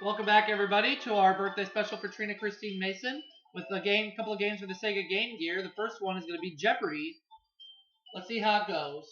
Welcome back, everybody, to our birthday special for Trina Christine Mason with a couple of games for the Sega Game Gear. The first one is going to be Jeopardy. Let's see how it goes.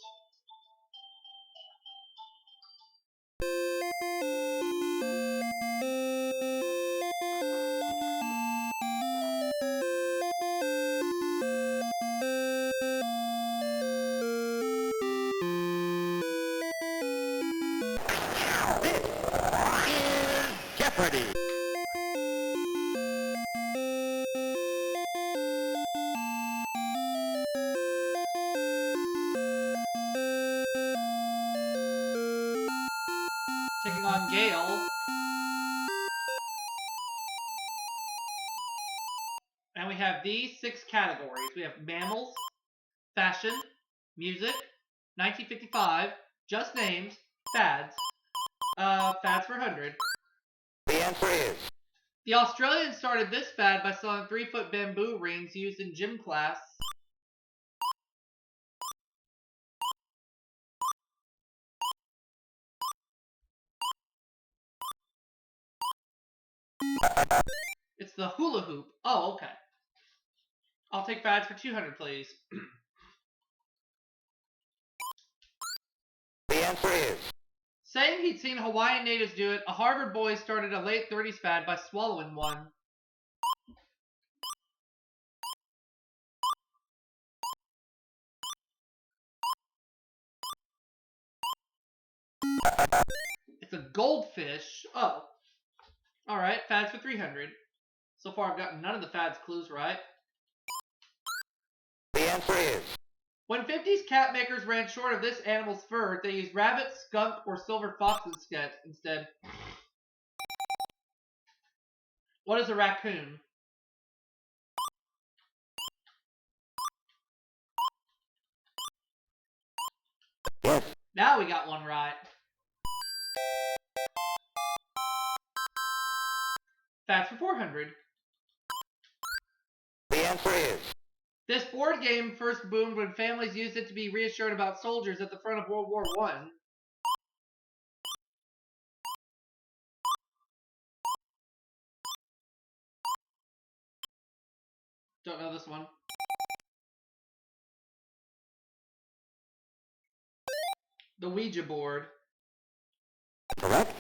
Jeopardy! Taking on Gale. And we have these 6 categories. We have mammals, fashion, music, 1955, just names, fads, fads for 100. The answer is... The Australians started this fad by selling 3-foot bamboo rings used in gym class. It's the hula hoop. Oh, okay. I'll take fads for 200, please. The answer is... Saying he'd seen Hawaiian natives do it, a Harvard boy started a late 30s fad by swallowing one. It's a goldfish. Oh. Alright, fads for 300. So far I've gotten none of the fads clues right. The answer is... When 50s cat makers ran short of this animal's fur, they used rabbit, skunk, or silver fox instead. What is a raccoon? Yes. Now we got one right. Fads for 400. The answer is... This board game first boomed when families used it to be reassured about soldiers at the front of World War I. Don't know this one. The Ouija board. Correct?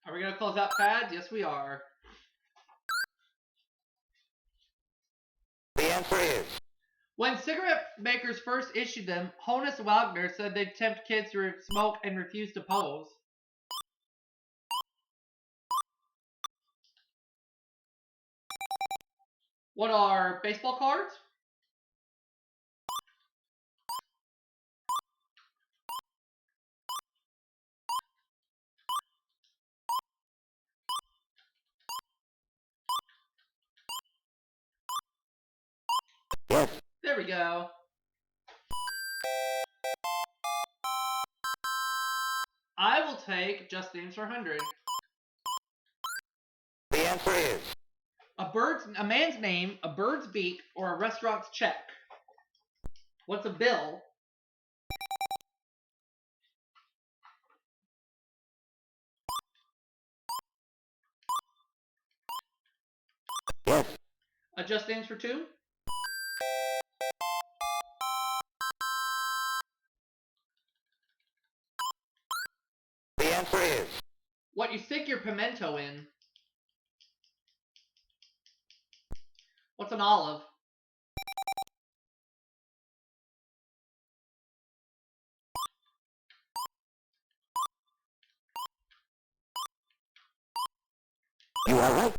Are we going to close out fads? Yes, we are. The answer is... When cigarette makers first issued them, Honus Wagner said they'd tempt kids to smoke and refuse to pose. What are baseball cards? Yes. There we go. I will take just names for 100. The answer is... A man's name, a bird's beak, or a restaurant's check. What's a bill? Yes. Just names for 2? The answer is... What you stick your pimento in. What's an olive? You are right.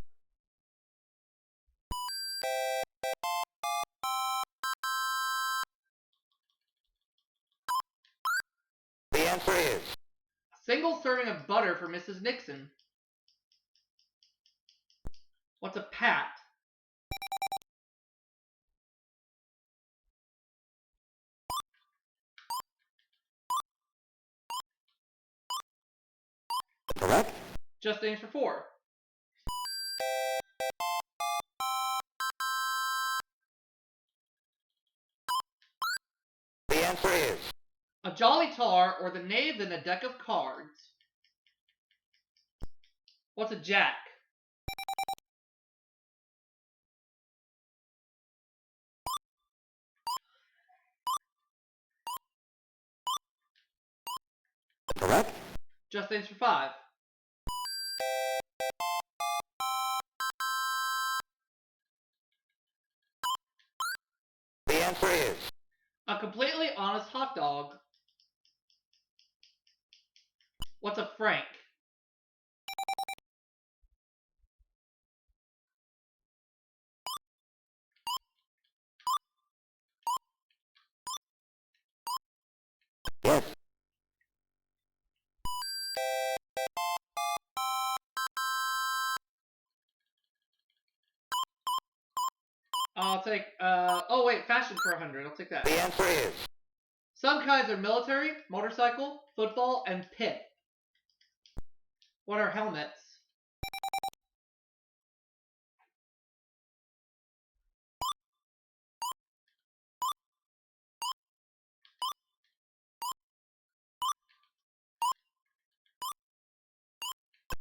The answer is... Single serving of butter for Mrs. Nixon. What's a pat? Correct? Just names for 4. answer is A jolly tar or the knave in a deck of cards. What's a jack? correct. Just names for 5. The answer is A completely honest hot dog. What's a franc? yes. I'll take, oh wait, fashion for 100. I'll take that. The answer is Some kinds are military, motorcycle, football, and pit. What are helmets?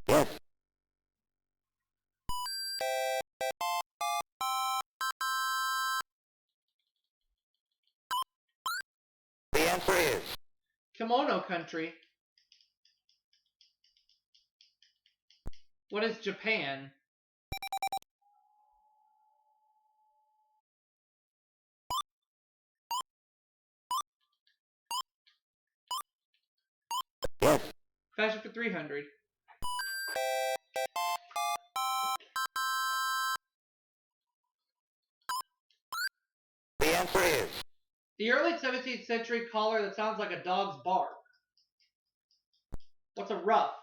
yes. The answer is Kimono country. What is Japan? yes. Fashion for 300. The answer is The early 17th century collar that sounds like a dog's bark. What's a ruff?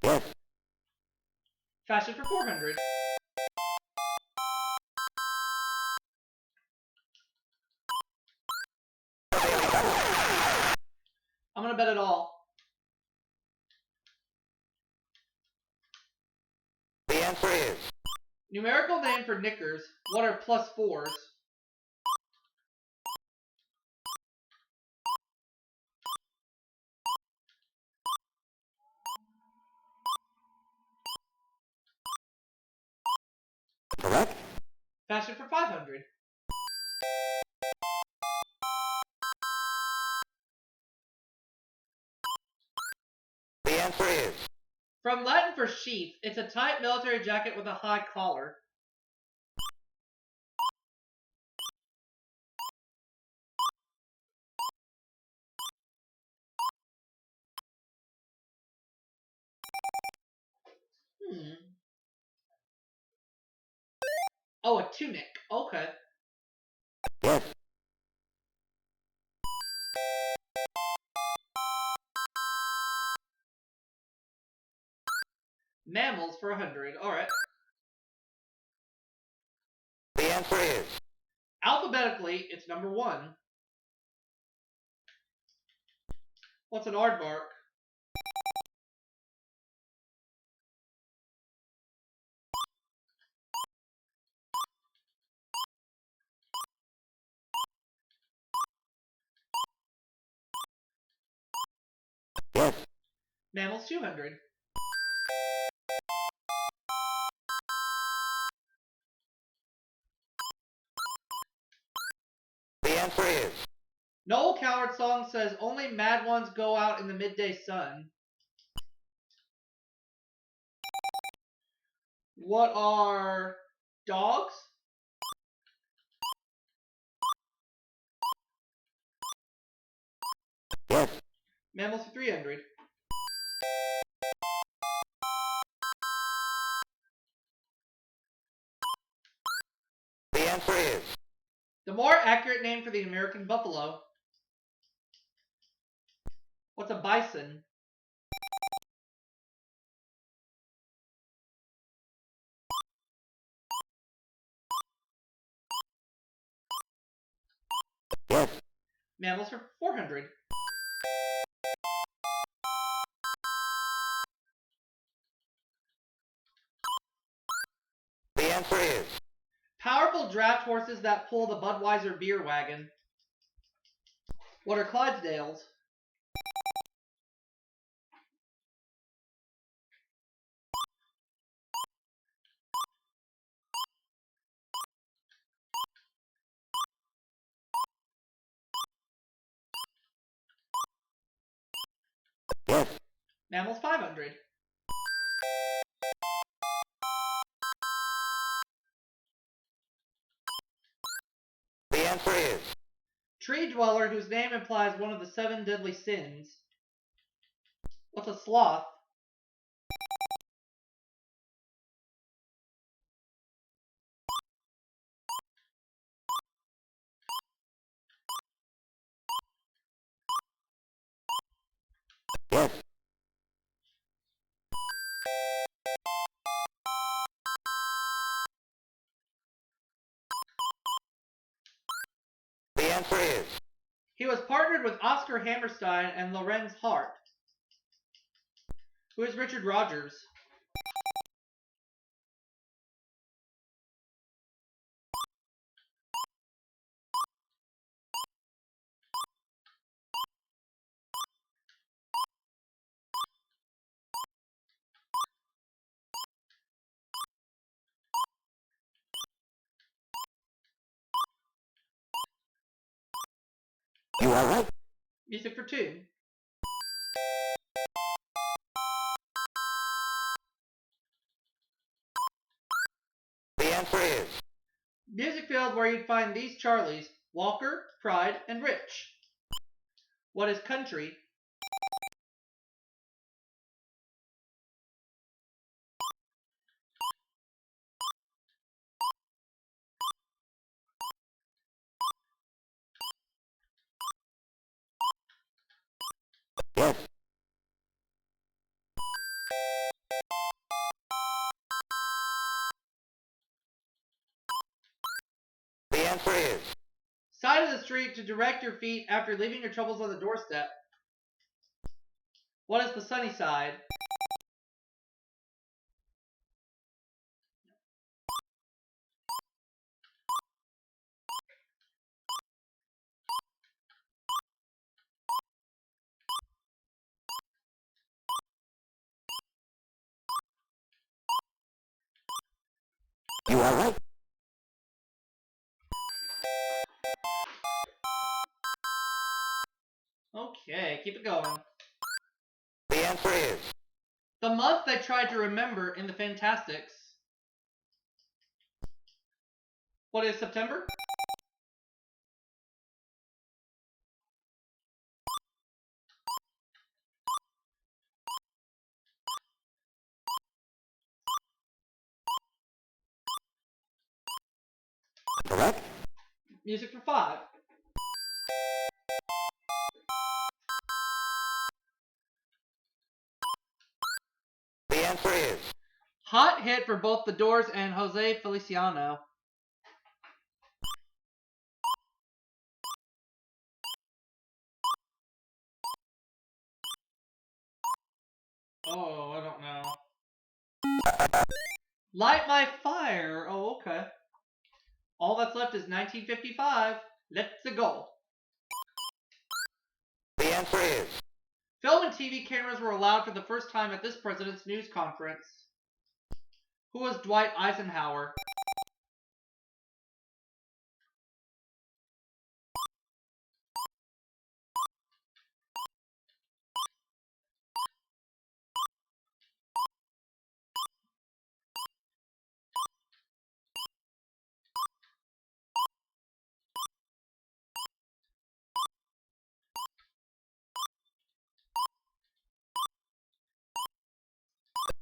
yes. Fashion for 400. I'm gonna bet it all. The answer is Numerical name for knickers. What are +4s? correct. Fashion for 500. The answer is From Latin for sheath, it's a tight military jacket with a high collar. Oh, a tunic. Okay. yes. Mammals for 100. Alright. The answer is Alphabetically, it's number 1. What's an aardvark? yes. Mammals 200. The answer is Noel Coward's song says only mad ones go out in the midday sun. What are dogs? yes. Mammals for 300. The answer is The more accurate name for the American buffalo. What's a bison? yes. Mammals for 400. answer is Powerful draft horses that pull the Budweiser beer wagon. What are Clydesdales? yes. Mammals 500. The answer is Tree dweller whose name implies one of the 7 deadly sins. What's a sloth? yes. The answer is He was partnered with Oscar Hammerstein and Lorenz Hart. Who is Richard Rogers? you are right. Music for 2. The answer is Music field where you'd find these Charlies: Walker, Pride, and Rich. What is country? yes. The answer is Side of the street to direct your feet after leaving your troubles on the doorstep. What is the sunny side? you are right. Okay, keep it going. The answer is The month they tried to remember in the Fantastics. What is September? correct. Music for 5. The answer is Hot hit for both the Doors and Jose Feliciano. Oh, I don't know. Light My Fire. Oh, okay. All that's left is 1955. Let's go. the answer is Film and TV cameras were allowed for the first time at this president's news conference. Who was Dwight Eisenhower?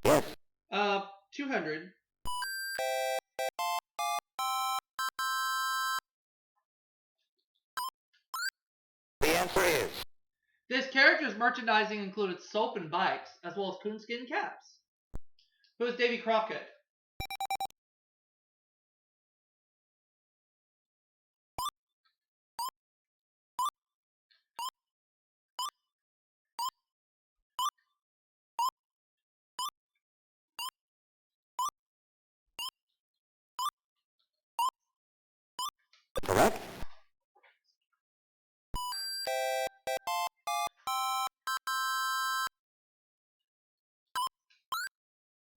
yes. 200. The answer is This character's merchandising included soap and bikes, as well as coonskin caps. Who is Davy Crockett? Correct?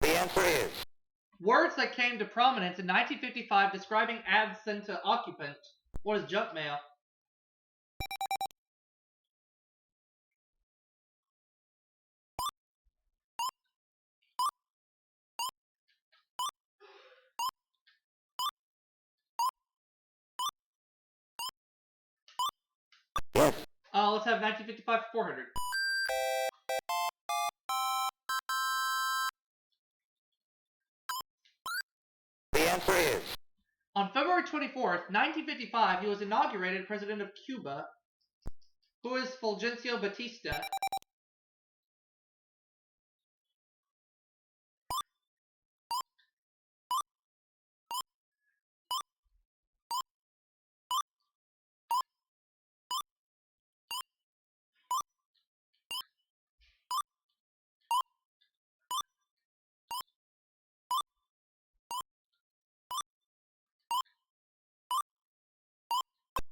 The answer is Words that came to prominence in 1955 describing ads sent to occupant. What is junk mail? yes. Let's have 1955 for 400. The answer is On February 24th, 1955, he was inaugurated president of Cuba. Who is Fulgencio Batista?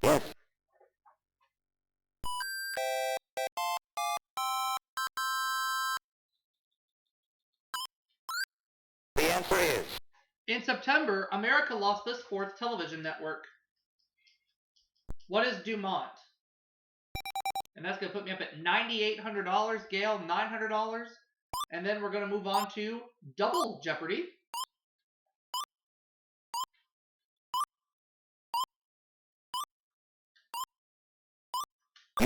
yes. The answer is In September, America lost this fourth television network. What is Dumont? And that's going to put me up at $9,800. Gail, $900. And then we're going to move on to Double Jeopardy.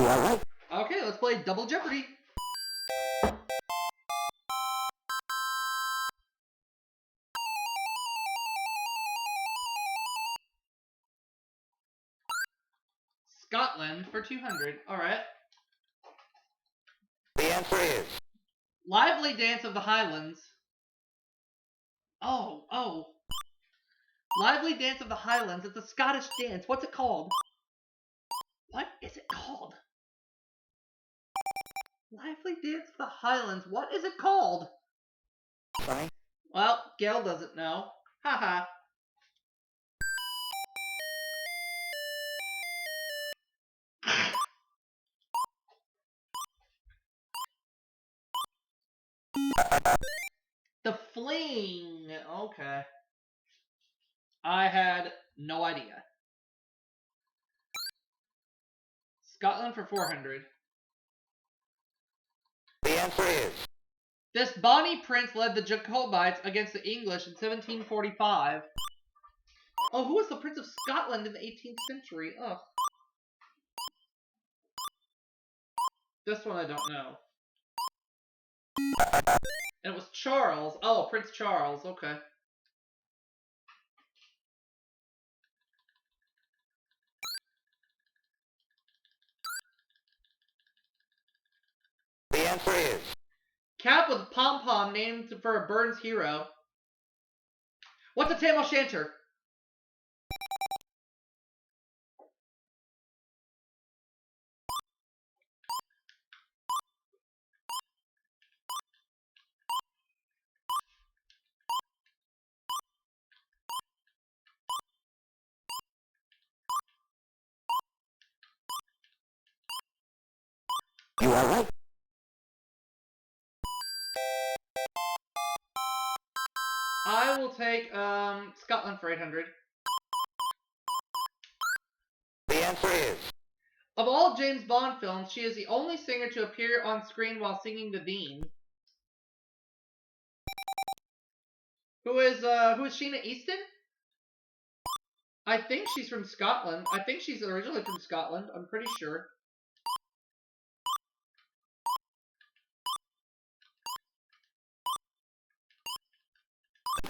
you are right. Okay, let's play Double Jeopardy. Scotland for 200. All right. The answer is Lively Dance of the Highlands. Oh. Lively Dance of the Highlands. It's a Scottish dance. What's it called? What is it called? Lively Dance of the Highlands. What is it called? sorry. Well, Gail doesn't know. Haha. The Fling. Okay. I had no idea. Scotland for 400. The answer is This Bonnie Prince led the Jacobites against the English in 1745. Oh, who was the Prince of Scotland in the 18th century? Ugh. This one I don't know. And it was Charles. Oh, Prince Charles. Okay. the answer is Cap with pom-pom named for a Burns hero. What's a tam o' shanter? you are right. I will take Scotland for 800. The answer is Of all James Bond films, she is the only singer to appear on screen while singing the theme. Who is Sheena Easton? I think she's from Scotland. I think she's originally from Scotland. I'm pretty sure.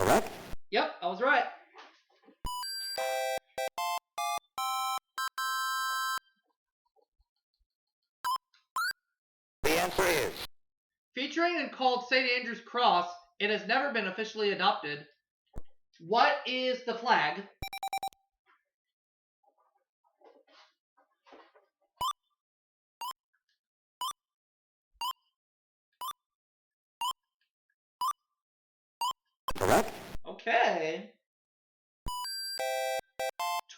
correct. Yep, I was right. The answer is Featuring and called St. Andrew's Cross, it has never been officially adopted. What is the flag? correct. Okay.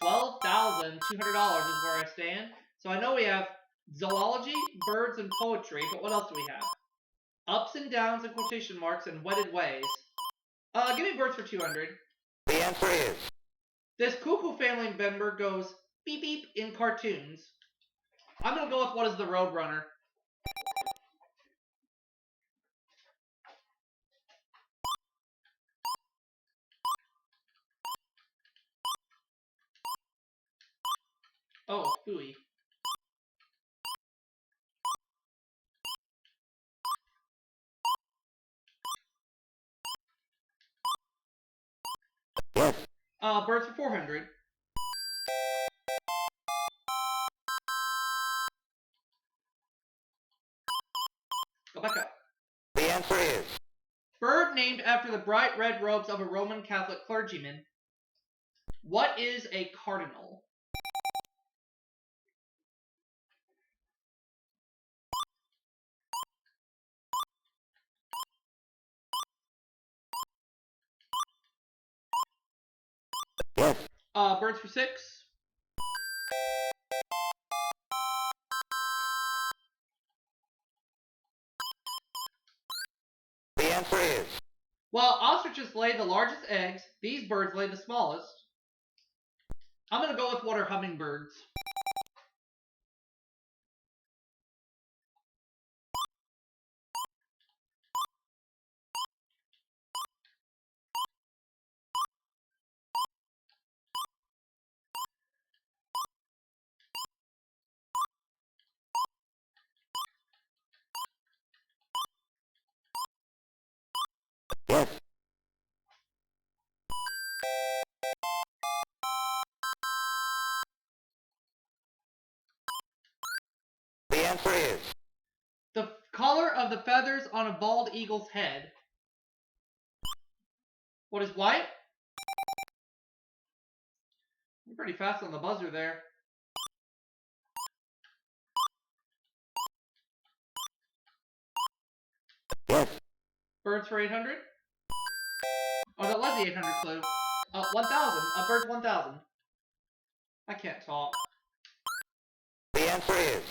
12,000. $2,200 is where I stand. So I know we have zoology, birds, and poetry, but what else do we have? Ups and downs and quotation marks and wedded ways. Give me birds for 200. The answer is. This cuckoo family member goes beep beep in cartoons. I'm gonna go with what is the Roadrunner. Oh, phooey. Yes. Birds for 400. Go back up. The answer is. Bird named after the bright red robes of a Roman Catholic clergyman. What is a cardinal? Yes. Birds for 6. The answer is. While ostriches lay the largest eggs, these birds lay the smallest. I'm gonna go with what are hummingbirds. Yes. The answer is. The color of the feathers on a bald eagle's head. What is white? You're pretty fast on the buzzer there. Yes. Birds for 800? Oh, that was the 800 clue. 1,000. Birds 1,000. I can't talk. The answer is.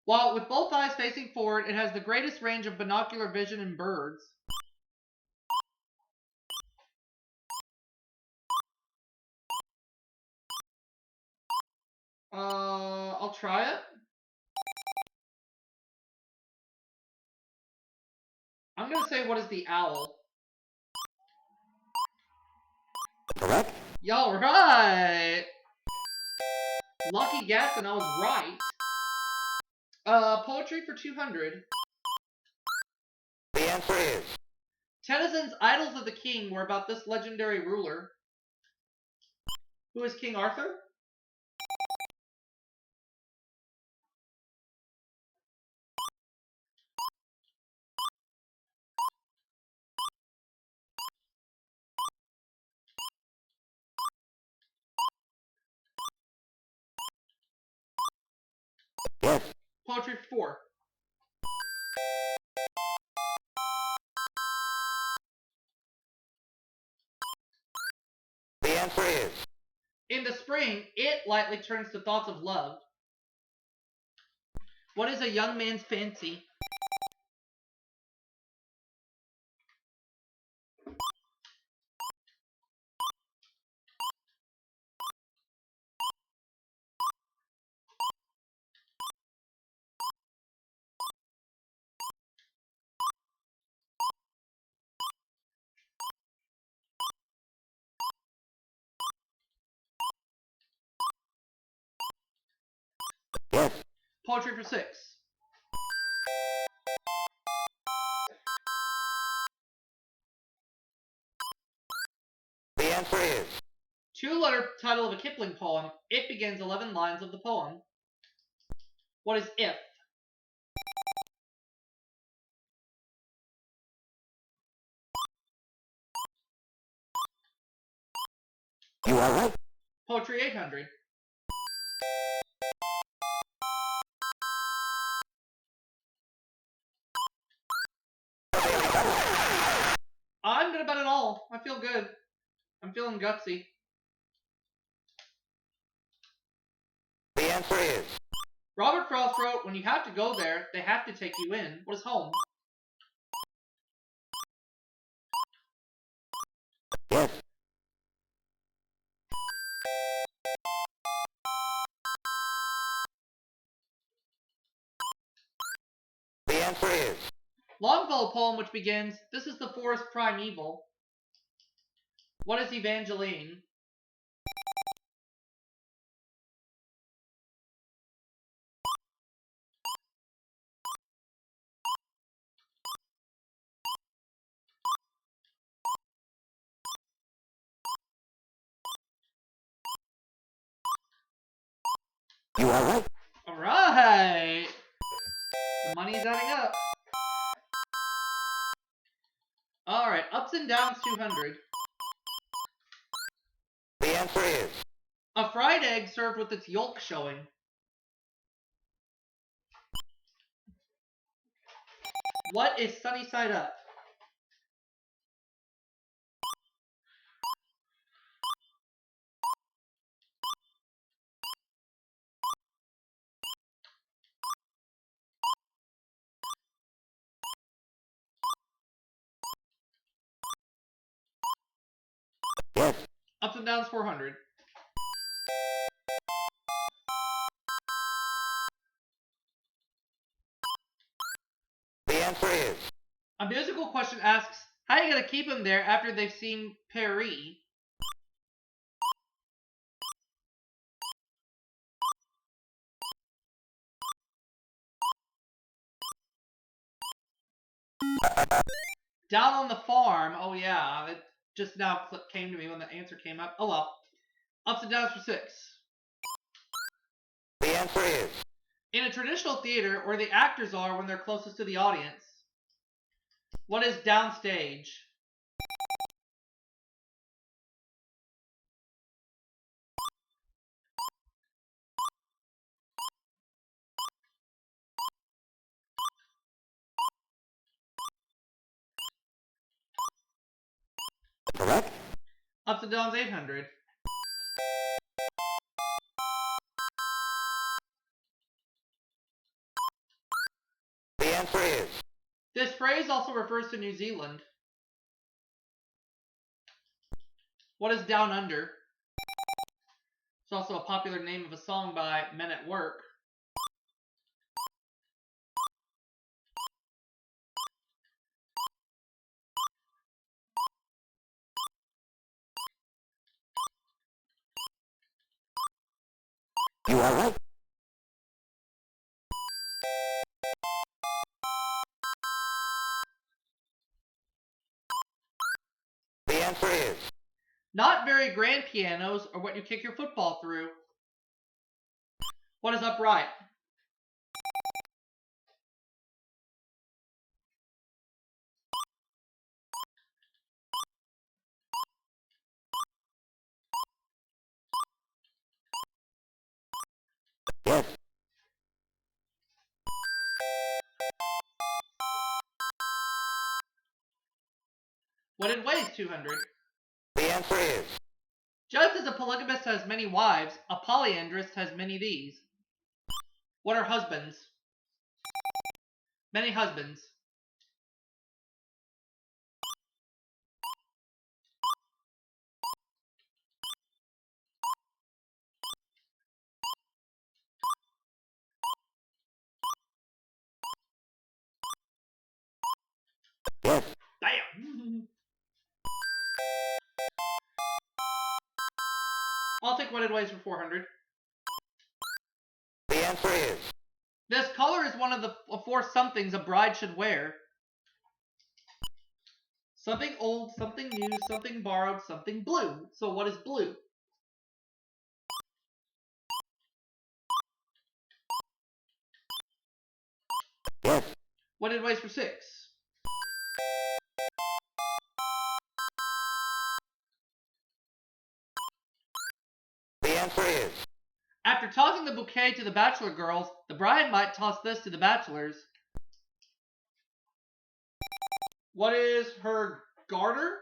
While with both eyes facing forward, it has the greatest range of binocular vision in birds. I'll try it. I'm gonna say, what is the owl? Correct. Y'all right! Lucky guess, and I was right. Poetry for 200. The answer is. Tennyson's Idols of the King were about this legendary ruler. Who is King Arthur? Yes. Poetry for 4. The answer is. In the spring, it lightly turns to thoughts of love. What is a young man's fancy? Yes. Poetry for 6. The answer is. 2-letter title of a Kipling poem. It begins 11 lines of the poem. What is if? You are right. Poetry 800. I'm gonna bet it all. I feel good. I'm feeling gutsy. The answer is Robert Frost wrote, when you have to go there, they have to take you in. What is home? yes. The answer is Longfellow poem which begins, this is the forest primeval. What is Evangeline? you are right. Alright! The money's adding up. Alright, ups and downs 200. The answer is A fried egg served with its yolk showing. What is sunny side up? yes. Ups and downs 400. The answer is A musical question asks, how are you going to keep them there after they've seen Paris? Down on the farm. Oh yeah, it just now came to me when the answer came up. Oh well. Ups and downs for 6. the answer is In a traditional theater, where the actors are when they're closest to the audience. What is downstage? correct. Ups and downs 800. The answer is This phrase also refers to New Zealand. What is down under? It's also a popular name of a song by Men at Work. you are right. The answer is Not very grand pianos are what you kick your football through. What is upright? yes. What it weighs 200. The answer is Just as a polygamist has many wives, a polyandrist has many these. What are husbands? Many husbands. yes. Bam! I'll take what it weighs for 400. The answer is This color is one of the 4 somethings a bride should wear. Something old, something new, something borrowed, something blue. So what is blue? yes. What it weighs for 6. The answer is After tossing the bouquet to the bachelor girls, the bride might toss this to the bachelors. What is her garter?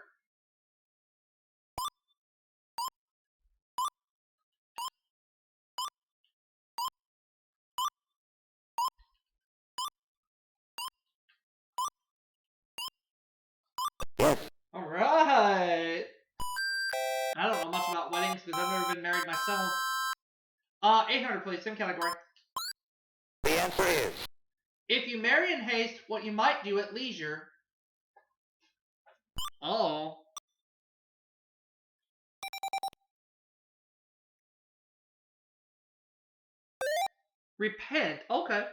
been married myself. 800, please. Same category. The answer is. If you marry in haste, what you might do at leisure. Oh. Repent. Okay.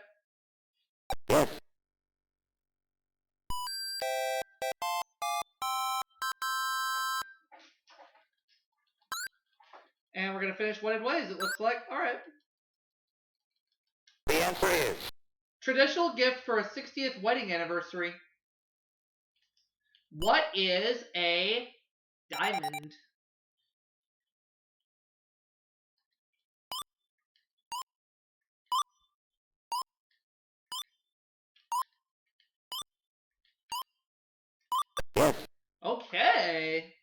Yes. And we're going to finish Wedded Ways, it looks like. Alright. The answer is. Traditional gift for a 60th wedding anniversary. What is a diamond? Yes. Okay.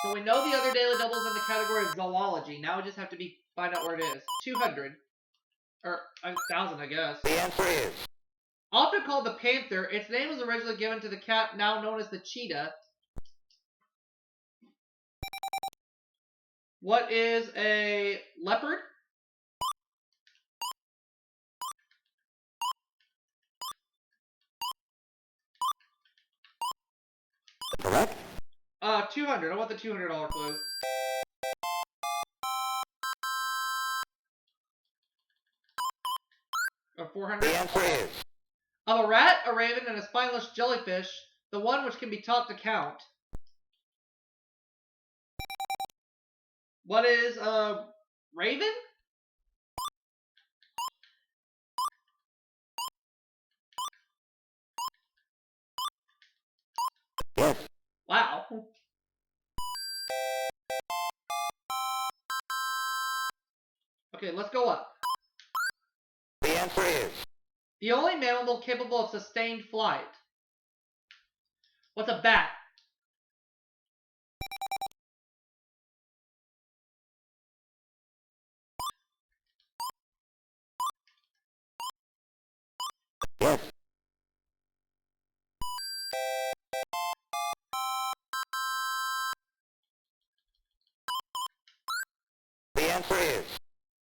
So we know the other daily doubles in the category of zoology. Now we just have to find out where it is. 200. Or 1,000, I guess. The answer is. Often called the panther, its name was originally given to the cat now known as the cheetah. What is a leopard? Correct. 200. I want the $200 clue. Or 400. The answer is. Of a rat, a raven, and a spineless jellyfish, the one which can be taught to count. What is a raven? Yes. Wow. Okay, let's go up. The answer is. The only mammal capable of sustained flight. What's a bat? Yes. The answer is.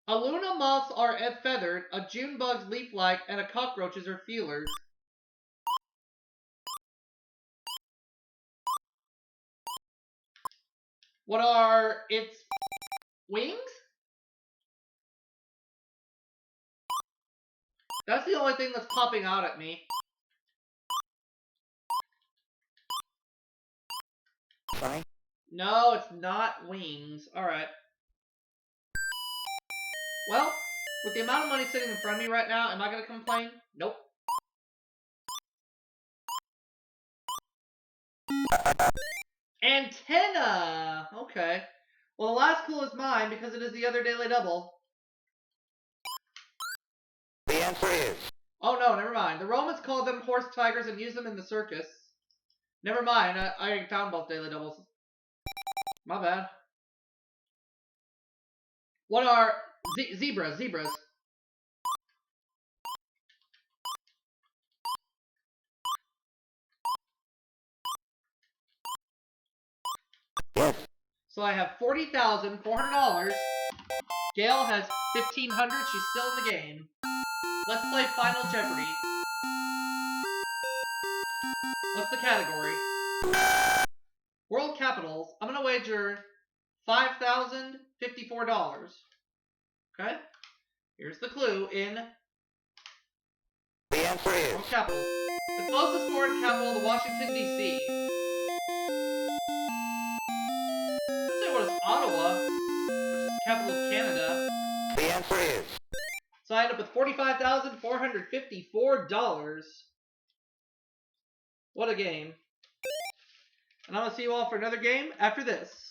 Aluna moths are feathered, a June bug's leaf-like, and a cockroaches are feelers. What are its wings? That's the only thing that's popping out at me. Sorry. No, it's not wings. Alright. Well, with the amount of money sitting in front of me right now, am I going to complain? Nope. Antenna! Okay. Well, the last clue is mine because it is the other daily double. The answer is. Oh no, never mind. The Romans called them horse tigers and used them in the circus. Never mind, I found both daily doubles. My bad. What are zebras? Zebras. Yes. So I have $40,400. Gail has $1,500. She's still in the game. Let's play Final Jeopardy. What's the category? World capitals. I'm gonna wager $5,054. Okay? Here's the clue in The answer is. world capitals. The closest foreign capital to Washington, D.C. Let's say what is Ottawa, which is the capital of Canada. The answer is. So I end up with $45,454. What a game. And I'm going to see you all for another game after this.